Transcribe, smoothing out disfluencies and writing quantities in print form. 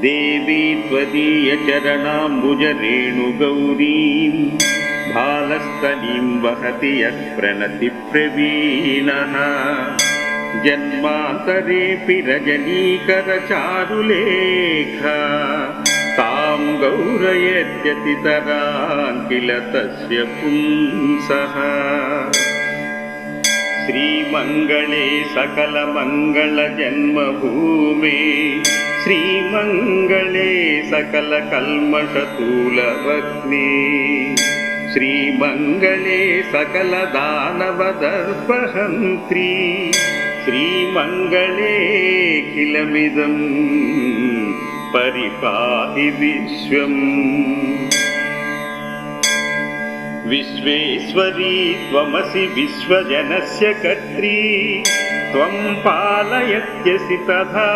देवी त्वदीयचरणाम्बुजरेणुगौरीं भालस्थलीं वहति यः प्रणतिप्रवीणः जन्मान्तरेऽपि रजनीकरचारुलेखा तां गौरयत्यतितरां किल तस्य पुंसः। श्रीमङ्गले सकलमङ्गलजन्मभूमे श्रीमङ्गले सकलकल्मषतूलभग्ने श्रीमङ्गले सकलदानवदर्पहन्त्री श्रीमङ्गलेऽखिलमिदं परिपाहि विश्वम्। विश्वेश्वरी त्वमसि विश्वजनस्य कर्त्री त्वं पालयत्यसि तथा